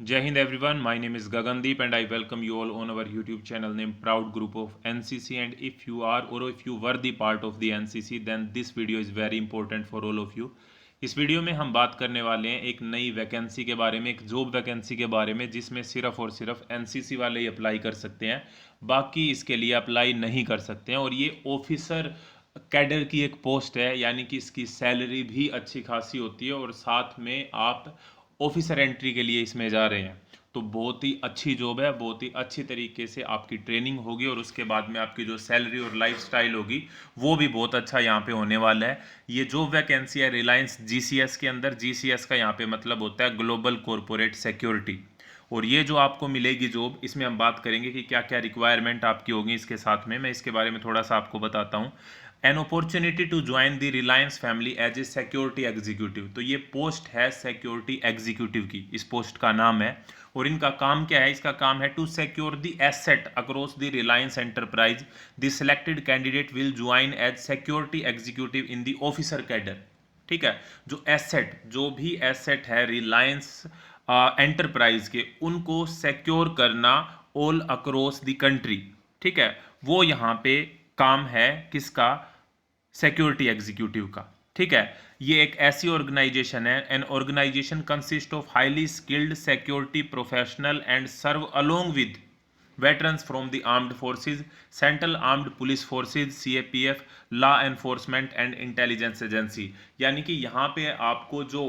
Jai Hind everyone, my name is Gagandeep and I welcome you all on our YouTube channel named Proud Group of NCC. And if you are or if you were the part of the NCC, then this video is very important for all of you. इस video में हम बात करने वाले हैं एक नई vacancy के बारे में, एक जॉब वैकेंसी के बारे में, जिसमें सिर्फ और सिर्फ एनसीसी वाले ही अप्लाई कर सकते हैं, बाकी इसके लिए अप्लाई नहीं कर सकते हैं। और ये ऑफिसर कैडर की एक पोस्ट है, यानी कि इसकी सैलरी भी अच्छी खासी होती है और साथ में आप ऑफिसर एंट्री के लिए इसमें जा रहे हैं। तो बहुत ही अच्छी जॉब है, बहुत ही अच्छी तरीके से आपकी ट्रेनिंग होगी और उसके बाद में आपकी जो सैलरी और लाइफस्टाइल होगी वो भी बहुत अच्छा यहाँ पे होने वाला है। ये जॉब वैकेंसी है रिलायंस जीसीएस के अंदर। जीसीएस का यहाँ पे मतलब होता है ग्लोबल कॉरपोरेट सिक्योरिटी। और ये जो आपको मिलेगी जॉब, इसमें हम बात करेंगे कि क्या क्या रिक्वायरमेंट आपकी होगी। इसके साथ में मैं इसके बारे में थोड़ा सा आपको बताता हूँ। An opportunity to join the Reliance family as a security executive. तो ये पोस्ट है सिक्योरिटी एग्जीक्यूटिव की, इस पोस्ट का नाम है। और इनका काम क्या है? इसका काम है to secure the asset across the Reliance enterprise. The selected candidate will join as security executive in the officer cadre. ठीक है, जो एसेट, जो भी एसेट है रिलायंस एंटरप्राइज के, उनको सिक्योर करना ऑल अक्रॉस द कंट्री। ठीक है, वो यहाँ पे काम है किसका? सिक्योरिटी एग्जीक्यूटिव का। ठीक है, ये एक ऐसी ऑर्गेनाइजेशन है, an organisation consist of highly skilled security professional and serve along with veterans from the armed forces, central armed police forces, CAPF, law enforcement and intelligence agency. यानी कि यहाँ पे आपको जो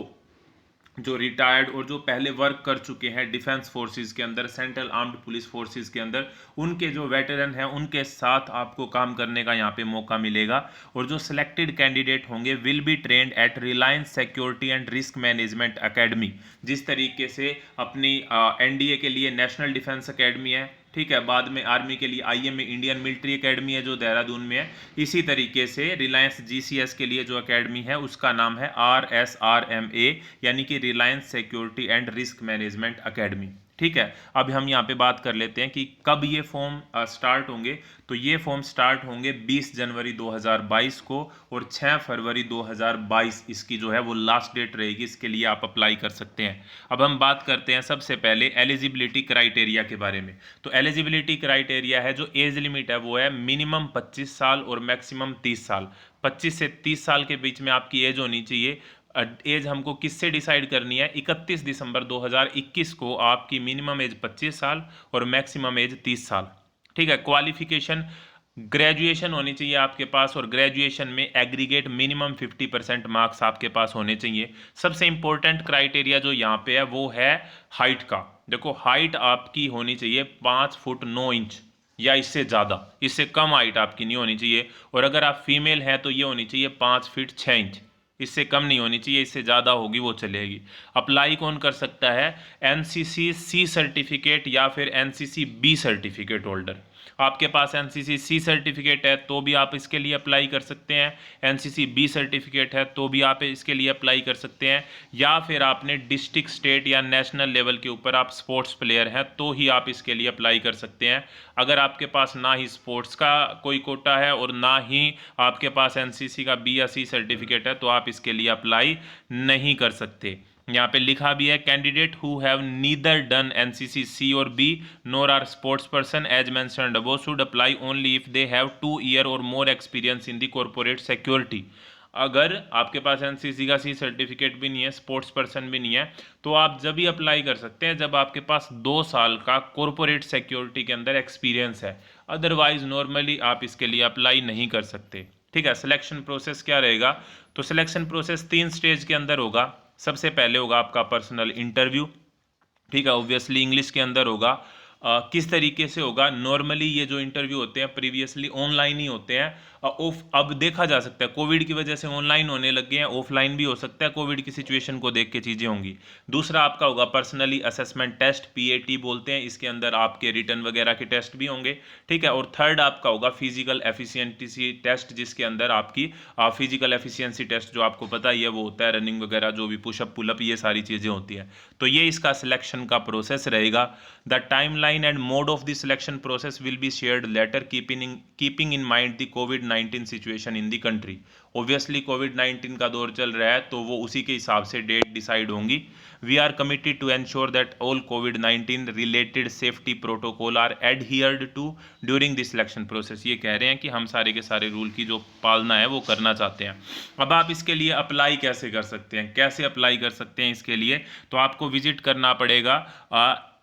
जो रिटायर्ड और जो पहले वर्क कर चुके हैं डिफेंस फोर्सेस के अंदर, सेंट्रल आर्म्ड पुलिस फोर्सेस के अंदर, उनके जो वेटरन हैं उनके साथ आपको काम करने का यहाँ पे मौका मिलेगा। और जो सिलेक्टेड कैंडिडेट होंगे will be trained at Reliance security and risk management academy. जिस तरीके से अपनी एनडीए के लिए नेशनल डिफेंस एकेडमी है, ठीक है, बाद में आर्मी के लिए आईएमए इंडियन मिलिट्री एकेडमी है जो देहरादून में है, इसी तरीके से रिलायंस जीसीएस के लिए जो एकेडमी है उसका नाम है RSRMA, यानी कि Reliance security and risk management academy. ठीक है, अब हम यहाँ पे बात कर लेते हैं कि कब ये फॉर्म स्टार्ट होंगे। तो ये फॉर्म स्टार्ट होंगे 20 जनवरी 2022 को और 6 फरवरी 2022 इसकी जो है वो लास्ट डेट रहेगी, इसके लिए आप अप्लाई कर सकते हैं। अब हम बात करते हैं सबसे पहले एलिजिबिलिटी क्राइटेरिया के बारे में। तो एलिजिबिलिटी क्राइटेरिया है, जो एज लिमिट है वो है मिनिमम 25 साल और मैक्सिमम 30 साल। 25 से 30 साल के बीच में आपकी एज होनी चाहिए। एज हमको किससे डिसाइड करनी है? 31 दिसंबर 2021 को आपकी मिनिमम एज 25 साल और मैक्सिमम एज 30 साल। ठीक है, क्वालिफिकेशन ग्रेजुएशन होनी चाहिए आपके पास, और ग्रेजुएशन में एग्रीगेट मिनिमम 50% मार्क्स आपके पास होने चाहिए। सबसे इंपॉर्टेंट क्राइटेरिया जो यहाँ पे है वो है हाइट का। देखो, हाइट आपकी होनी चाहिए 5 फुट 9 इंच या इससे ज़्यादा, इससे कम हाइट आपकी नहीं होनी चाहिए। और अगर आप फीमेल हैं तो ये होनी चाहिए 5 फीट 6 इंच, इससे कम नहीं होनी चाहिए, इससे ज़्यादा होगी वो चलेगी। अप्लाई कौन कर सकता है? एनसीसी सी सर्टिफिकेट या फिर एनसीसी बी सर्टिफिकेट होल्डर। आपके पास एनसीसी सी सर्टिफिकेट है तो भी आप इसके लिए अप्लाई कर सकते हैं, एनसीसी बी सर्टिफिकेट है तो भी आप इसके लिए अप्लाई कर सकते हैं, या फिर आपने डिस्ट्रिक्ट, स्टेट या नेशनल लेवल के ऊपर आप स्पोर्ट्स प्लेयर हैं तो ही आप इसके लिए अप्लाई कर सकते हैं। अगर आपके पास ना ही स्पोर्ट्स का कोई कोटा है और ना ही आपके पास एनसीसी का बी या सी सर्टिफिकेट है तो आप इसके लिए अप्लाई नहीं कर सकते। यहाँ पे लिखा भी है, candidate who have neither done NCC C और B nor are sports person as mentioned above should apply only if they have 2 year और more experience in the corporate security. अगर आपके पास एनसीसी का सी सर्टिफिकेट भी नहीं है, sports person भी नहीं है, तो आप जब भी अप्लाई कर सकते हैं जब आपके पास 2 साल का कॉर्पोरेट सिक्योरिटी के अंदर एक्सपीरियंस है। अदरवाइज नॉर्मली आप इसके लिए अप्लाई नहीं कर सकते। ठीक है, सिलेक्शन प्रोसेस क्या रहेगा? तो सिलेक्शन प्रोसेस 3 स्टेज के अंदर होगा। सबसे पहले होगा आपका पर्सनल इंटरव्यू। ठीक है, ऑब्वियसली इंग्लिश के अंदर होगा। किस तरीके से होगा? नॉर्मली ये जो इंटरव्यू होते हैं प्रीवियसली ऑनलाइन ही होते हैं। ऑफ अब देखा जा सकता है कोविड की वजह से ऑनलाइन होने लग गए हैं, ऑफलाइन भी हो सकता है, कोविड की सिचुएशन को देख के चीज़ें होंगी। दूसरा आपका होगा पर्सनली असेसमेंट टेस्ट, पीएटी बोलते हैं, इसके अंदर आपके रिटर्न वगैरह के टेस्ट भी होंगे। ठीक है, और थर्ड आपका होगा फिजिकल एफिशिएंसी टेस्ट, जिसके अंदर आपकी फिजिकल एफिशिएंसी टेस्ट जो आपको पता ही है वो होता है रनिंग वगैरह, जो भी पुशअप पुलअप ये सारी चीज़ें होती हैं। तो ये इसका सिलेक्शन का प्रोसेस रहेगा। The timeline timeline and mode of the selection process will be shared later, keeping in mind the COVID-19 situation in the country. Obviously COVID-19 का दौर चल रहा है तो वो उसी के हिसाब से डेट डिसाइड होंगी. We are committed to ensure that all COVID-19 related safety protocol are adhered to during the selection process. ये कह रहे हैं कि हम सारे के सारे रूल की जो पालना है वो करना चाहते हैं. अब आप इसके लिए अप्लाई कैसे कर सकते हैं, कैसे अप्लाई कर सकते हैं इसके लिए, तो आपको विजिट करना पड़ेगा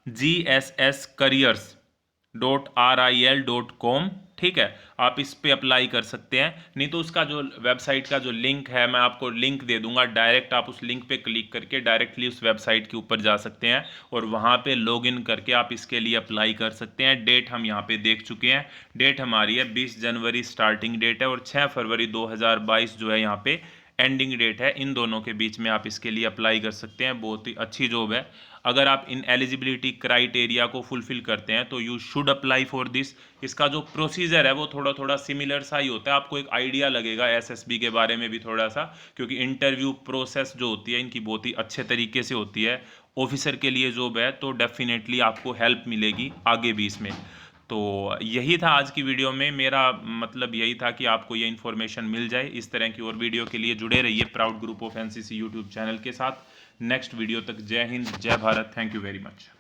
gsscareers.ril.com. ठीक है, आप इस पे अप्लाई कर सकते हैं. नहीं तो उसका जो वेबसाइट का जो लिंक है मैं आपको लिंक दे दूंगा, डायरेक्ट आप उस लिंक पे क्लिक करके डायरेक्टली उस वेबसाइट के ऊपर जा सकते हैं और वहाँ पे लॉगिन करके आप इसके लिए अप्लाई कर सकते हैं. डेट हम यहाँ पे देख चुके हैं, डेट हमारी है 20 जनवरी स्टार्टिंग डेट है और 6 फरवरी 2022 जो है यहाँ पे एंडिंग डेट है. इन दोनों के बीच में आप इसके लिए अप्लाई कर सकते हैं. बहुत ही अच्छी जॉब है. अगर आप इन एलिजिबिलिटी क्राइटेरिया को फुलफिल करते हैं तो you should apply for this. इसका जो प्रोसीजर है वो थोड़ा थोड़ा सिमिलर सा ही होता है. आपको एक आइडिया लगेगा एसएसबी के बारे में भी थोड़ा सा, क्योंकि इंटरव्यू प्रोसेस जो होती है इनकी बहुत ही अच्छे तरीके से होती है. ऑफिसर के लिए जॉब है तो डेफिनेटली आपको हेल्प मिलेगी आगे भी इसमें. तो यही था आज की वीडियो में. मेरा मतलब यही था कि आपको ये इन्फॉर्मेशन मिल जाए. इस तरह की और वीडियो के लिए जुड़े रहिए proud group of NCC YouTube channel के साथ. नेक्स्ट वीडियो तक जय हिंद, जय Bharat. Thank you very much.